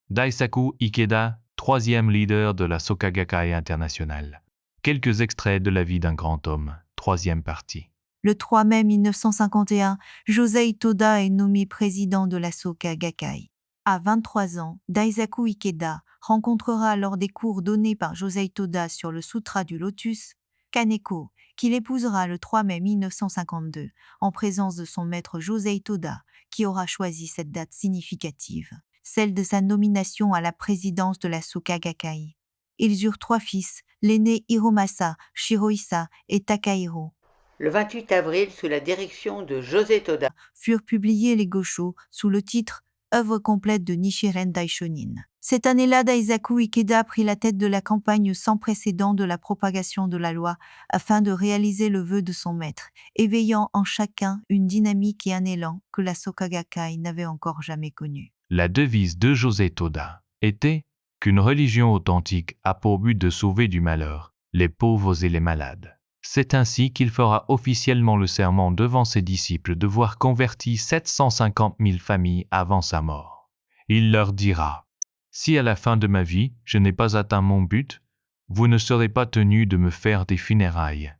Daisaku Ikeda, troisième leader de la Soka Gakkai internationale. Quelques extraits de la vie d'un grand homme, troisième partie. Le 3 mai 1951, Josei Toda est nommé président de la Soka Gakkai. À 23 ans, Daisaku Ikeda rencontrera lors des cours donnés par Josei Toda sur le Sutra du Lotus, Kaneko, qu'il épousera le 3 mai 1952, en présence de son maître Josei Toda, qui aura choisi cette date significative, celle de sa nomination à la présidence de la Soka Gakkai. Ils eurent 3 fils, l'aîné Hiromasa, Shirohisa et Takahiro. Le 28 avril, sous la direction de Josei Toda, furent publiés les Gosho sous le titre Œuvre complète de Nichiren Daishonin. Cette année-là, Daisaku Ikeda prit la tête de la campagne sans précédent de la propagation de la loi afin de réaliser le vœu de son maître, éveillant en chacun une dynamique et un élan que la Soka Gakkai n'avait encore jamais connu. La devise de Josei Toda était qu'une religion authentique a pour but de sauver du malheur les pauvres et les malades. C'est ainsi qu'il fera officiellement le serment devant ses disciples de voir converti 750 000 familles avant sa mort. Il leur dira : « Si à la fin de ma vie, je n'ai pas atteint mon but, vous ne serez pas tenus de me faire des funérailles,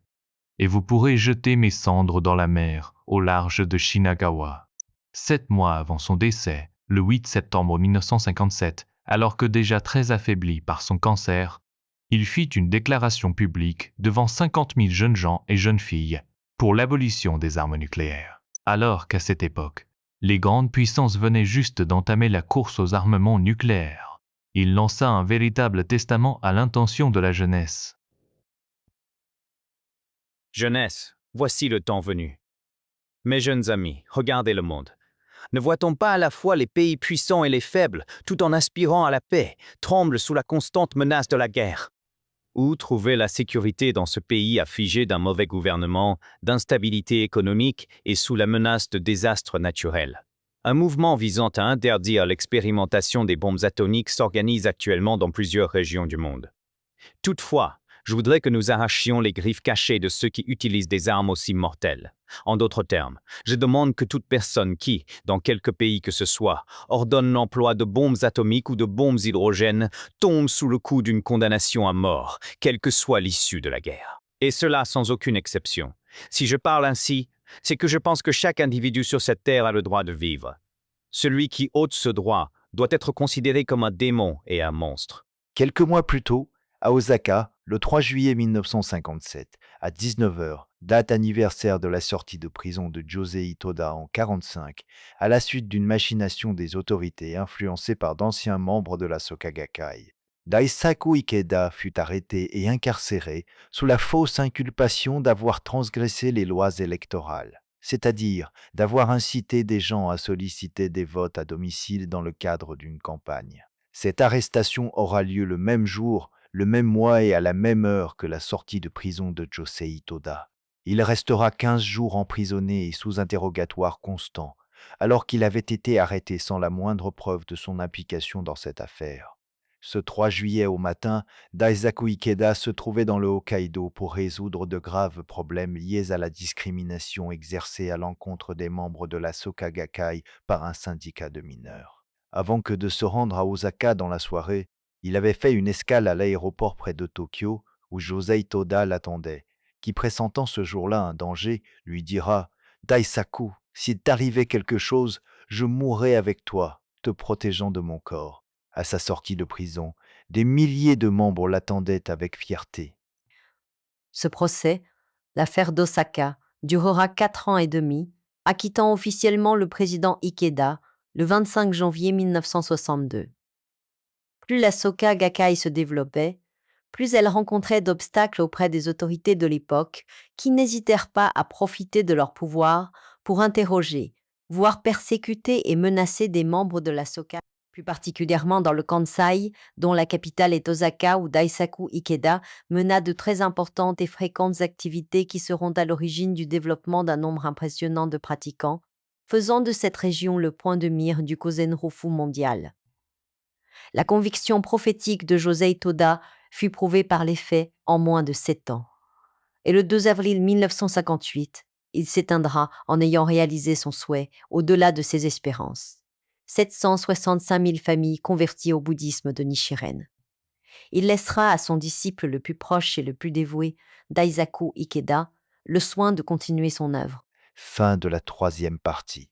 et vous pourrez jeter mes cendres dans la mer au large de Shinagawa. » 7 mois avant son décès, le 8 septembre 1957, alors que déjà très affaibli par son cancer, il fit une déclaration publique devant 50 000 jeunes gens et jeunes filles pour l'abolition des armes nucléaires. Alors qu'à cette époque, les grandes puissances venaient juste d'entamer la course aux armements nucléaires, il lança un véritable testament à l'intention de la jeunesse. Jeunesse, voici le temps venu. Mes jeunes amis, regardez le monde. Ne voit-on pas à la fois les pays puissants et les faibles, tout en aspirant à la paix, tremblent sous la constante menace de la guerre? Où trouver la sécurité dans ce pays affligé d'un mauvais gouvernement, d'instabilité économique et sous la menace de désastres naturels? Un mouvement visant à interdire l'expérimentation des bombes atomiques s'organise actuellement dans plusieurs régions du monde. Toutefois, je voudrais que nous arrachions les griffes cachées de ceux qui utilisent des armes aussi mortelles. En d'autres termes, je demande que toute personne qui, dans quelque pays que ce soit, ordonne l'emploi de bombes atomiques ou de bombes hydrogènes tombe sous le coup d'une condamnation à mort, quelle que soit l'issue de la guerre. Et cela sans aucune exception. Si je parle ainsi, c'est que je pense que chaque individu sur cette terre a le droit de vivre. Celui qui ôte ce droit doit être considéré comme un démon et un monstre. Quelques mois plus tôt, à Osaka, le 3 juillet 1957, à 19h, date anniversaire de la sortie de prison de Josei Toda en 1945, à la suite d'une machination des autorités influencées par d'anciens membres de la Soka Gakkai. Daisaku Ikeda fut arrêté et incarcéré sous la fausse inculpation d'avoir transgressé les lois électorales, c'est-à-dire d'avoir incité des gens à solliciter des votes à domicile dans le cadre d'une campagne. Cette arrestation aura lieu le même jour, le même mois et à la même heure que la sortie de prison de Josei Toda. Il restera 15 jours emprisonné et sous interrogatoire constant, alors qu'il avait été arrêté sans la moindre preuve de son implication dans cette affaire. Ce 3 juillet au matin, Daisaku Ikeda se trouvait dans le Hokkaido pour résoudre de graves problèmes liés à la discrimination exercée à l'encontre des membres de la Soka Gakkai par un syndicat de mineurs. Avant que de se rendre à Osaka dans la soirée, il avait fait une escale à l'aéroport près de Tokyo, où Josei Toda l'attendait, qui, pressentant ce jour-là un danger, lui dira « Daisaku, s'il t'arrivait quelque chose, je mourrai avec toi, te protégeant de mon corps. » À sa sortie de prison, des milliers de membres l'attendaient avec fierté. Ce procès, l'affaire d'Osaka, durera 4 ans et demi, acquittant officiellement le président Ikeda le 25 janvier 1962. Plus la Soka Gakkai se développait, plus elle rencontrait d'obstacles auprès des autorités de l'époque qui n'hésitèrent pas à profiter de leur pouvoir pour interroger, voire persécuter et menacer des membres de la Soka, plus particulièrement dans le Kansai, dont la capitale est Osaka, où Daisaku Ikeda mena de très importantes et fréquentes activités qui seront à l'origine du développement d'un nombre impressionnant de pratiquants, faisant de cette région le point de mire du Kozenrofu mondial. La conviction prophétique de Josei Toda fut prouvée par les faits en moins de 7 ans. Et le 2 avril 1958, il s'éteindra en ayant réalisé son souhait au-delà de ses espérances. 765 000 familles converties au bouddhisme de Nichiren. Il laissera à son disciple le plus proche et le plus dévoué, Daisaku Ikeda, le soin de continuer son œuvre. Fin de la troisième partie.